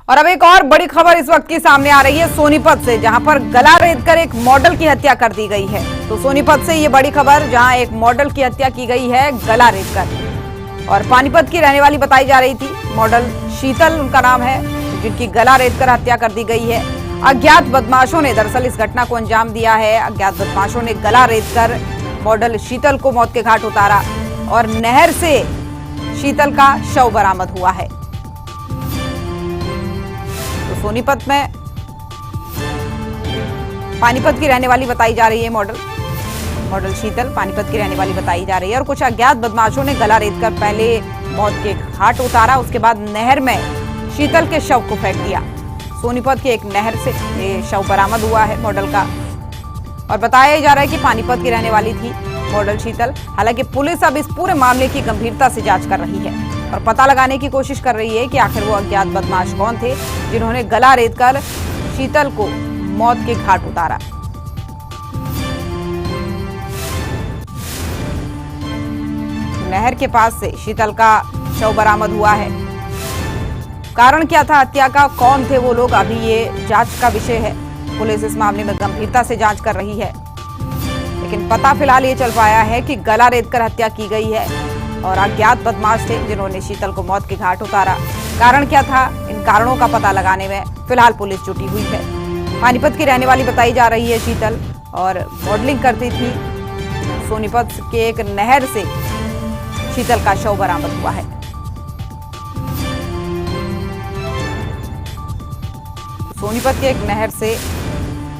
और अब एक और बड़ी खबर इस वक्त की सामने आ रही है सोनीपत से, जहां पर गला रेतकर एक मॉडल की हत्या कर दी गई है। तो सोनीपत से ये बड़ी खबर, जहां एक मॉडल की हत्या की गई है गला रेतकर, और पानीपत की रहने वाली बताई जा रही थी। मॉडल शीतल उनका नाम है, जिनकी गला रेतकर हत्या कर दी गई है। अज्ञात बदमाशों ने दरअसल इस घटना को अंजाम दिया है। अज्ञात बदमाशों ने गला रेतकर मॉडल शीतल को मौत के घाट उतारा और नहर से शीतल का शव बरामद हुआ है। तो सोनीपत में पानीपत की रहने वाली बताई जा रही है मॉडल शीतल पानीपत की रहने वाली बताई जा रही है। और कुछ अज्ञात बदमाशों ने गला रेतकर पहले मौत के घाट उतारा, उसके बाद नहर में शीतल के शव को फेंक दिया। सोनीपत की एक नहर से ये शव बरामद हुआ है मॉडल का, और बताया जा रहा है कि पानीपत की रहने वाली थी मॉडल शीतल। हालांकि पुलिस अब इस पूरे मामले की गंभीरता से जांच कर रही है और पता लगाने की कोशिश कर रही है कि आखिर वो अज्ञात बदमाश कौन थे जिन्होंने गला रेतकर शीतल को मौत के घाट उतारा। नहर के पास से शीतल का शव बरामद हुआ है। कारण क्या था हत्या का, कौन थे वो लोग, अभी ये जांच का विषय है। पुलिस इस मामले में गंभीरता से जांच कर रही है, लेकिन पता फिलहाल ये चल पाया है कि गला रेतकर हत्या की गई है और अज्ञात बदमाश थे जिन्होंने शीतल को मौत के घाट उतारा। कारण क्या था, इन कारणों का पता लगाने में फिलहाल पुलिस जुटी हुई है। पानीपत की रहने वाली बताई जा रही है शीतल, और मॉडलिंग करती थी। सोनीपत के एक नहर से शीतल का शव बरामद हुआ है। सोनीपत के एक नहर से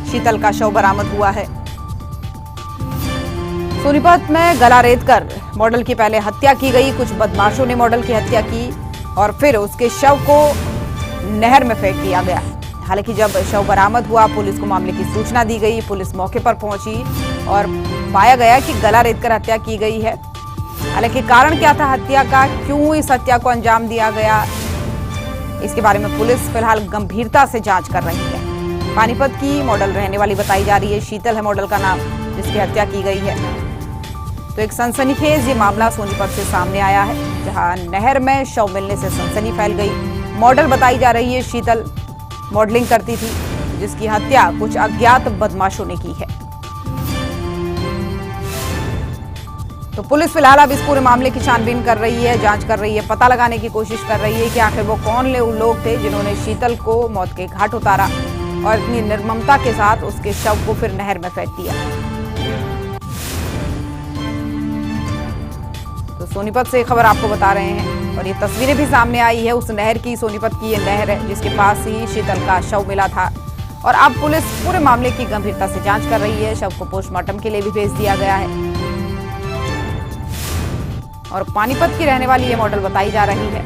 शीतल का शव बरामद हुआ है। सोनीपत में गला रेतकर मॉडल की पहले हत्या की गई। कुछ बदमाशों ने मॉडल की हत्या की और फिर उसके शव को नहर में फेंक दिया गया। हालांकि जब शव बरामद हुआ, पुलिस को मामले की सूचना दी गई। पुलिस मौके पर पहुंची और पाया गया कि गला रेतकर हत्या की गई है। हालांकि कारण क्या था हत्या का, क्यों इस हत्या को अंजाम दिया गया, इसके बारे में पुलिस फिलहाल गंभीरता से जांच कर रही है। पानीपत की मॉडल रहने वाली बताई जा रही है, शीतल है मॉडल का नाम, जिसकी हत्या की गई है। तो एक सनसनीखेज ये मामला सोनीपत से सामने आया है, जहां नहर में शव मिलने से सनसनी फैल गई। मॉडल बताई जा रही है शीतल, मॉडलिंग करती थी, जिसकी हत्या कुछ अज्ञात बदमाशों ने की है। तो पुलिस फिलहाल अब इस पूरे मामले की छानबीन कर रही है, जांच कर रही है, पता लगाने की कोशिश कर रही है कि आखिर वो कौन लोग थे जिन्होंने शीतल को मौत के घाट उतारा और इतनी निर्ममता के साथ उसके शव को फिर नहर में फेंक दिया। तो सोनीपत से खबर आपको बता रहे हैं, और ये तस्वीरें भी सामने आई है उस नहर की। सोनीपत की ये नहर है जिसके पास ही शीतल का शव मिला था, और अब पुलिस पूरे मामले की गंभीरता से जांच कर रही है। शव को पोस्टमार्टम के लिए भी भेज दिया गया है, और पानीपत की रहने वाली ये मॉडल बताई जा रही है।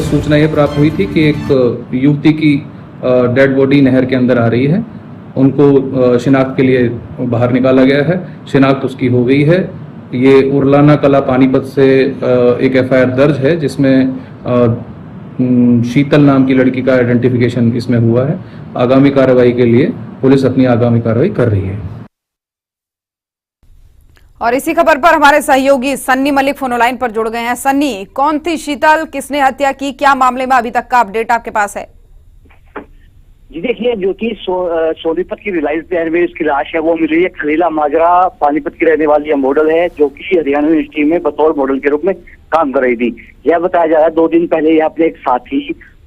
सूचना ये प्राप्त हुई थी कि एक युवती की डेड बॉडी नहर के अंदर आ रही है। उनको शिनाख्त के लिए बाहर निकाला गया है। शिनाख्त उसकी हो गई है। ये उरलाना कला पानीपत से एक एफआईआर दर्ज है, जिसमें शीतल नाम की लड़की का आइडेंटिफिकेशन इसमें हुआ है। आगामी कार्रवाई के लिए पुलिस अपनी आगामी कार्रवाई कर रही है। और इसी खबर पर हमारे सहयोगी सन्नी मलिक फोन लाइन पर जुड़ गए हैं। सन्नी, कौन थी शीतल, किसने हत्या की, क्या मामले में अभी तक का अपडेट आपके पास है? जी देखिए, जो कि सोनीपत की रिलायंस नहर में उसकी लाश है वो मिली है। खलीला माजरा पानीपत की रहने वाली यह मॉडल है, जो कि हरियाणा यूनिवर्सिटी में बतौर मॉडल के रूप में काम कर रही थी। यह बताया जा रहा है 2 दिन पहले यह अपने एक साथी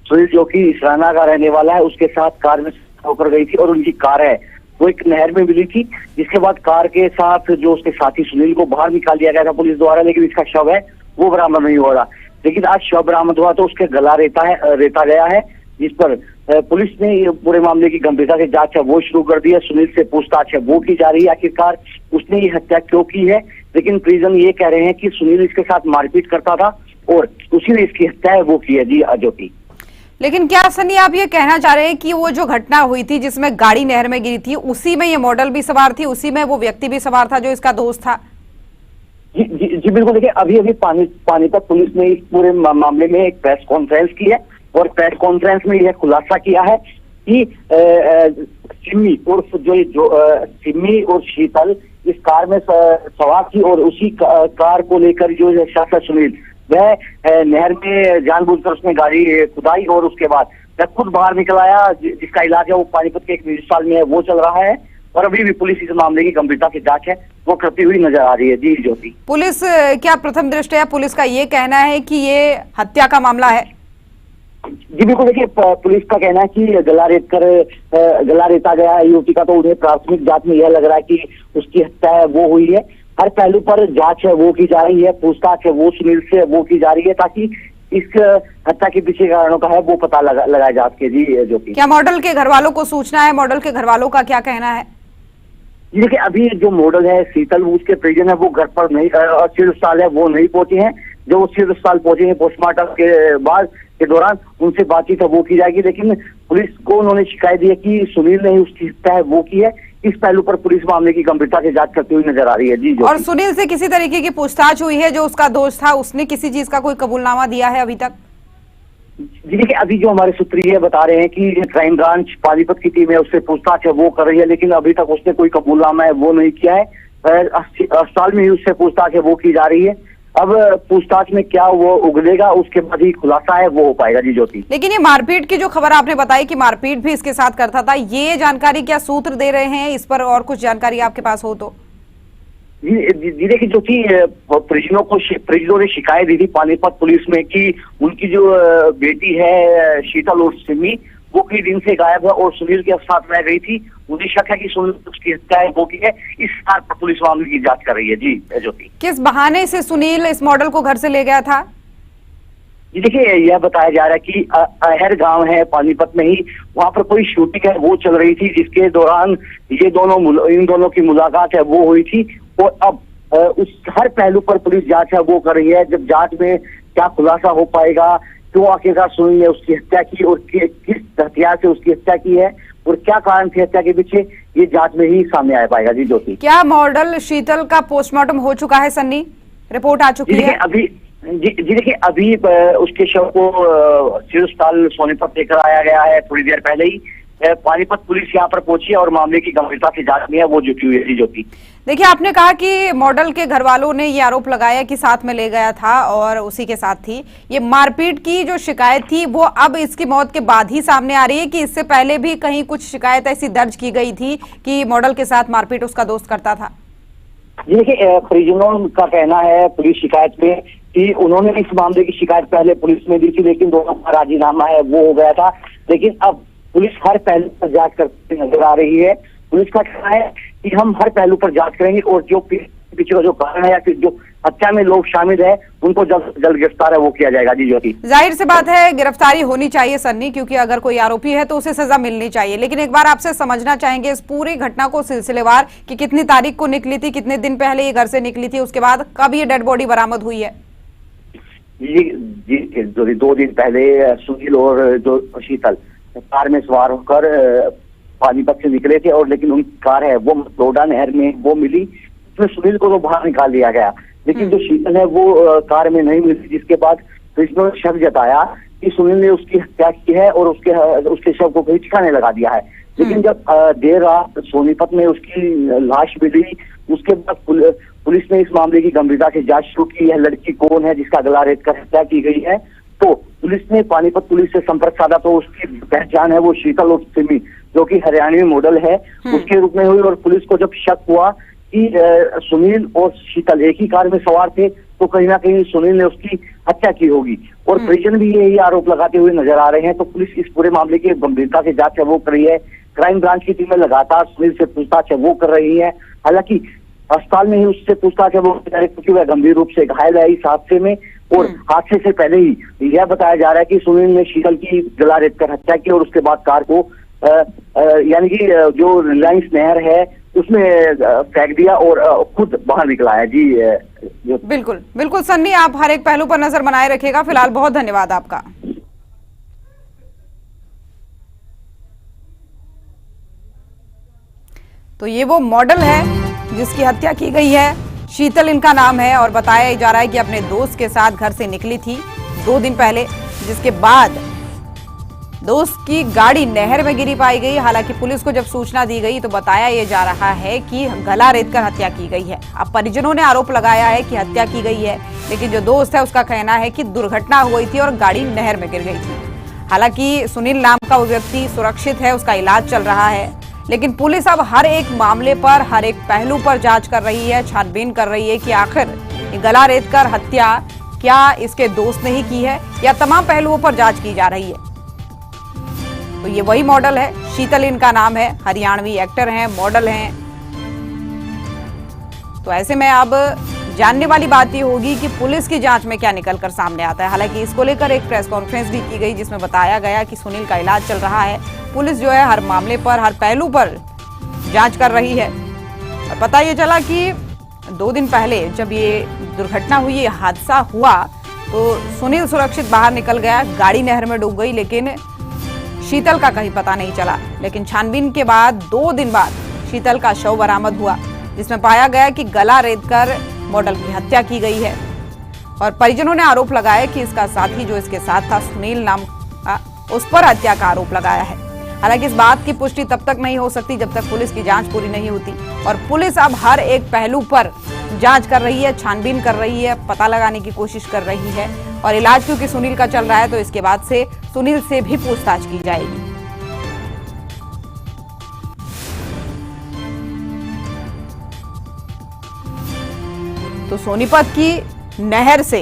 सुनील, जो कि इसराना का रहने वाला है, उसके साथ कार में होकर गई थी, और उनकी कार है वो एक नहर में मिली थी। जिसके बाद कार के साथ जो उसके साथी सुनील को बाहर निकाल दिया गया था पुलिस द्वारा, लेकिन इसका शव है वो बरामद नहीं हो रहा। लेकिन आज शव बरामद हुआ तो उसके गला रेता गया है, जिस पर पुलिस ने पूरे मामले की गंभीरता से जांच है वो शुरू कर दी है। सुनील से पूछताछ है वो की जा रही है, आखिरकार उसने ये हत्या क्यों की है। लेकिन परिजन ये कह रहे हैं कि सुनील इसके साथ मारपीट करता था और उसी ने इसकी हत्या है वो की है। जी ज्योति, लेकिन क्या सनी आप ये कहना चाह रहे हैं कि वो जो घटना हुई थी जिसमें गाड़ी नहर में गिरी थी, उसी में ये मॉडल भी सवार थी, उसी में वो व्यक्ति भी सवार था जो इसका दोस्त था? जी बिल्कुल। देखिए, अभी पानीपत पुलिस ने इस पूरे मामले में एक प्रेस कॉन्फ्रेंस की है, और प्रेस कॉन्फ्रेंस में यह खुलासा किया है कि सिमी सिमी और शीतल इस कार में सवार थी, और उसी कार को लेकर जो शख्स सुनील वह नहर में जानबूझकर उसने गाड़ी खुदाई और उसके बाद वह खुद बाहर निकल आया, जिसका इलाज है वो पानीपत के एक निजी अस्पताल में है, वो चल रहा है और अभी भी पुलिस इस मामले की गंभीरता से जांच है वो करती हुई नजर आ रही है। जी ज्योति। पुलिस क्या प्रथम दृष्टया पुलिस का ये कहना है कि ये हत्या का मामला है? जी बिल्कुल, देखिए पुलिस का कहना है कि गला रेता गया है युवती का, तो उन्हें प्राथमिक जांच में यह लग रहा है कि उसकी हत्या है वो हुई है। हर पहलू पर जांच है वो की जा रही है, पूछताछ है वो सुनील से वो की जा रही है ताकि इस हत्या के पीछे कारणों का है वो पता लगाया जा सके। जी ज्योति। क्या मॉडल के घर वालों को सूचना है? मॉडल के घर वालों का क्या कहना है? जी देखिए, अभी जो मॉडल है शीतल, उसके परिजन है वो घर पर नहीं, सिविल अस्पताल है वो नहीं पहुंचे हैं। जो सिविल अस्पताल पहुंचे हैं पोस्टमार्टम के बाद के दौरान उनसे बातचीत है वो की जाएगी, लेकिन पुलिस को उन्होंने शिकायत दी है कि सुनील ने उसकी हत्या है वो की है। इस पहलू पर पुलिस मामले की गंभीरता से जांच करती हुई नजर आ रही है। जी और सुनील से किसी तरीके की पूछताछ हुई है? जो उसका दोस्त था उसने किसी चीज का कोई कबूलनामा दिया है अभी तक? जी देखिए, अभी जो हमारे सूत्र ये बता रहे हैं कि क्राइम ब्रांच पानीपत की टीम है उससे पूछताछ है वो कर रही है, लेकिन अभी तक उसने कोई कबूलनामा है वो नहीं किया है। अस्पताल में ही उससे पूछताछ है वो की जा रही है। अब पूछताछ में क्या वो उगलेगा उसके बाद ही खुलासा है वो हो पाएगा। जी ज्योति। लेकिन ये मारपीट की जो खबर आपने बताई कि मारपीट भी इसके साथ करता था, ये जानकारी क्या सूत्र दे रहे हैं इस पर? और कुछ जानकारी आपके पास हो तो? जी देखिए, जो कि परिजनों ने शिकायत दी थी पानीपत पुलिस में कि उनकी जो बेटी है शीतल और सिमी वो कई दिन से गायब है और सुनील के साथ रह गई थी। मुझे शक है कि सुनील उसकी हत्या है वो की है। इस आधार पर पुलिस मामले की जांच कर रही है। जी ज्योति। किस बहाने से सुनील इस मॉडल को घर से ले गया था? जी देखिए, यह बताया जा रहा है कि अहर गांव है पानीपत में ही, वहां पर कोई शूटिंग है वो चल रही थी जिसके दौरान इन दोनों की मुलाकात है वो हुई थी। और अब उस हर पहलू पर पुलिस जांच है वो कर रही है। जब जांच में क्या खुलासा हो पाएगा, क्यों आखिरकार सुनील ने उसकी हत्या की और किस हथियार से उसकी हत्या की है और क्या कारण थे हत्या के पीछे, ये जांच में ही सामने आ पाएगा। जी ज्योति। क्या मॉडल शीतल का पोस्टमार्टम हो चुका है सन्नी? रिपोर्ट आ चुकी है? जी देखिए, अभी उसके शव को सिविल अस्पताल सोनीपत लेकर आया गया है। थोड़ी देर पहले ही पानीपत पुलिस यहाँ पर पहुंची है और मामले की गंभीरता से जांच में है वो जुटी हुई है। ज्योति। देखिए, आपने कहा कि मॉडल के घर वालों ने ये आरोप लगाया कि साथ में ले गया था और उसी के साथ थी। ये मारपीट की जो शिकायत थी वो अब इसकी मौत के बाद ही सामने आ रही है कि इससे पहले भी कहीं कुछ शिकायत ऐसी दर्ज की गई थी कि मॉडल के साथ मारपीट उसका दोस्त करता था? जी देखिए, परिजनों का कहना है पुलिस शिकायत में कि उन्होंने इस मामले की शिकायत पहले पुलिस में दी थी, लेकिन दोनों का राजीनामा है वो हो गया था। लेकिन अब पुलिस हर पहलू पर जांच करती नजर आ रही है। पुलिस का कहना है कि हम हर पहलू पर जांच करेंगे और जो पीछे का जो कारण है या फिर जो हत्या में लोग शामिल है उनको जल्द गिरफ्तार है वो किया जाएगा। जी ज्योति। जाहिर सी बात है गिरफ्तारी होनी चाहिए सन्नी, क्योंकि अगर कोई आरोपी है तो उसे सजा मिलनी चाहिए। लेकिन एक बार आपसे समझना चाहेंगे इस पूरी घटना को सिलसिलेवार कि कितनी तारीख को निकली थी, कितने दिन पहले ये घर से निकली थी, उसके बाद कब ये डेड बॉडी बरामद हुई है? जी 2 दिन पहले सुनील और जो शीतल कार में सवार होकर पानीपत से निकले थे और लेकिन उनकी कार है वो लोडा नहर में वो मिली। उसमें सुनील को तो बाहर निकाल दिया गया, लेकिन जो शीतल है वो कार में नहीं मिली, जिसके बाद कृष्ण ने शक जताया कि सुनील ने उसकी हत्या की है और उसके शव को कहीं ठिकाने लगा दिया है। लेकिन जब देर रात सोनीपत में उसकी लाश मिली उसके बाद पुलिस ने इस मामले की गंभीरता से जांच शुरू की है। लड़की कौन है जिसका गला रेत कर हत्या की गई है, तो पुलिस ने पानीपत पुलिस से संपर्क साधा तो उसकी पहचान है वो शीतल और सिमी जो कि हरियाणवी मॉडल है उसके रूप में हुई। और पुलिस को जब शक हुआ कि सुनील और शीतल एक ही कार में सवार थे तो कहीं ना कहीं सुनील ने उसकी हत्या की होगी और परिजन भी यही आरोप लगाते हुए नजर आ रहे हैं। तो पुलिस इस पूरे मामले की गंभीरता से जांच है वो कर रही है। क्राइम ब्रांच की टीमें लगातार सुनील से पूछताछ है वो कर रही है। हालांकि अस्पताल में ही उससे पूछताछ है वो क्योंकि वह गंभीर रूप से घायल है इस हादसे में और हादसे से पहले ही यह बताया जा रहा है कि सुनील ने शीतल की गला रेत कर हत्या की और उसके बाद कार को यानी कि जो रिलायंस नहर है उसमें फेंक दिया और खुद बाहर निकला है। जी बिल्कुल बिल्कुल सन्नी, आप हर एक पहलू पर नजर बनाए रखिएगा। फिलहाल बहुत धन्यवाद आपका। तो ये वो मॉडल है जिसकी हत्या की गई है, शीतल इनका नाम है और बताया जा रहा है कि अपने दोस्त के साथ घर से निकली थी 2 दिन पहले, जिसके बाद दोस्त की गाड़ी नहर में गिरी पाई गई। हालांकि पुलिस को जब सूचना दी गई तो बताया यह जा रहा है कि गला रेतकर हत्या की गई है। अब परिजनों ने आरोप लगाया है कि हत्या की गई है, लेकिन जो दोस्त है उसका कहना है कि दुर्घटना हुई थी और गाड़ी नहर में गिर गई थी। हालांकि सुनील नाम का वो व्यक्ति सुरक्षित है, उसका इलाज चल रहा है, लेकिन पुलिस अब हर एक मामले पर, हर एक पहलू पर जांच कर रही है, छानबीन कर रही है कि आखिर ये गला रेतकर हत्या क्या इसके दोस्त ने ही की है या तमाम पहलुओं पर जांच की जा रही है। तो ये वही मॉडल है, शीतल इनका नाम है, हरियाणवी एक्टर हैं, मॉडल हैं। तो ऐसे में अब जानने वाली बात ये होगी कि पुलिस की जांच में क्या निकलकर सामने आता है। हालांकि इसको लेकर एक प्रेस कॉन्फ्रेंस भी की गई जिसमें बताया गया कि सुनील का इलाज चल रहा है, पुलिस जो है हर मामले पर, हर पहलू पर जांच कर रही है। और पता ये चला कि 2 दिन पहले जब ये दुर्घटना हुई, ये हादसा हुआ, तो सुनील सुरक्षित बाहर निकल गया, गाड़ी नहर में डूब गई, लेकिन शीतल का कहीं पता नहीं चला। लेकिन छानबीन के बाद 2 दिन बाद शीतल का शव बरामद हुआ, जिसमें पाया गया कि गला रेतकर मॉडल की हत्या की गई है। और परिजनों ने आरोप लगाया कि इसका साथी जो इसके साथ था, सुनील नाम का, उस पर हत्या का आरोप लगाया है। हालांकि इस बात की पुष्टि तब तक नहीं हो सकती जब तक पुलिस की जांच पूरी नहीं होती। और पुलिस अब हर एक पहलू पर जांच कर रही है, छानबीन कर रही है, पता लगाने की कोशिश कर रही है। और इलाज क्योंकि सुनील का चल रहा है, तो इसके बाद से सुनील से भी पूछताछ की जाएगी। तो सोनीपत की नहर से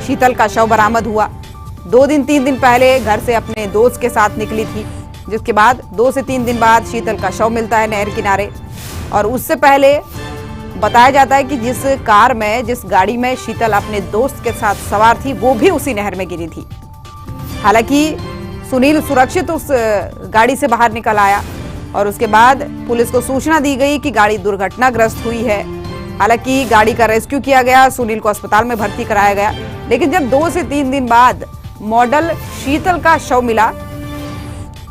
शीतल का शव बरामद हुआ। 2 दिन 3 दिन पहले घर से अपने दोस्त के साथ निकली थी, जिसके बाद 2 से 3 दिन बाद शीतल का शव मिलता है नहर किनारे। और उससे पहले बताया जाता है कि जिस कार में, जिस गाड़ी में शीतल अपने दोस्त के साथ सवार थी, वो भी उसी नहर में गिरी थी। हालांकि सुनील सुरक्षित उस गाड़ी से बाहर निकल आया और उसके बाद पुलिस को सूचना दी गई कि गाड़ी दुर्घटनाग्रस्त हुई है। हालांकि गाड़ी का रेस्क्यू किया गया, सुनील को अस्पताल में भर्ती कराया गया। लेकिन जब 2 से 3 दिन बाद मॉडल शीतल का शव मिला,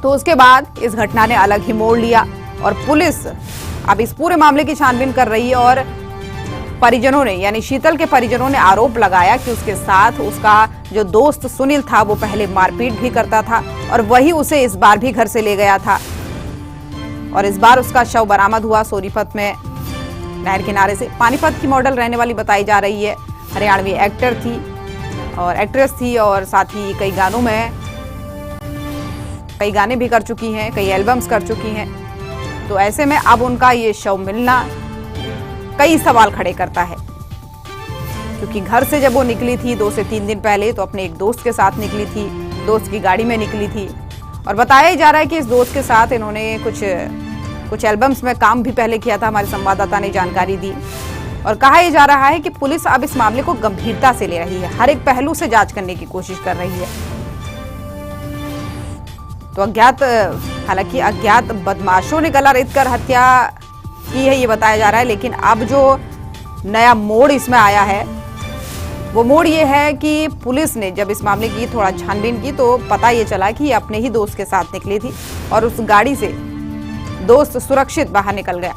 तो उसके बाद इस घटना ने अलग ही मोड़ लिया और पुलिस अब इस पूरे मामले की छानबीन कर रही है। और परिजनों ने, यानी शीतल के परिजनों ने आरोप लगाया कि उसके साथ उसका जो दोस्त सुनील था, वो पहले मारपीट भी करता था और वही उसे इस बार भी घर से ले गया था। और इस बार उसका शव बरामद हुआ सोनीपत में नहर किनारे से। पानीपत की मॉडल रहने वाली बताई जा रही है, हरियाणवी एक्टर थी और एक्ट्रेस थी, और साथ ही कई गानों में कई गाने भी कर चुकी हैं, कई एल्बम्स कर चुकी हैं। तो ऐसे में अब उनका ये शव मिलना कई सवाल खड़े करता है, क्योंकि घर से जब वो निकली थी 2 से 3 दिन पहले, तो अपने एक दोस्त के साथ निकली थी, दोस्त की गाड़ी में निकली थी। और बताया जा रहा है कि इस दोस्त के साथ इन्होंने कुछ एल्बम्स में काम भी पहले किया था, हमारे संवाददाता ने जानकारी दी। और कहा यह जा रहा है कि पुलिस अब इस मामले को गंभीरता से ले रही है, हर एक पहलू से जांच करने की कोशिश कर रही है। तो हालांकि अज्ञात बदमाशों ने गला रेतकर हत्या की है, ये बताया जा रहा है। लेकिन अब जो नया मोड़ इसमें आया है, वो मोड़ ये है कि पुलिस ने जब इस मामले की थोड़ा छानबीन की, तो पता ये चला कि ये अपने ही दोस्त के साथ निकली थी और उस गाड़ी से दोस्त सुरक्षित बाहर निकल गया।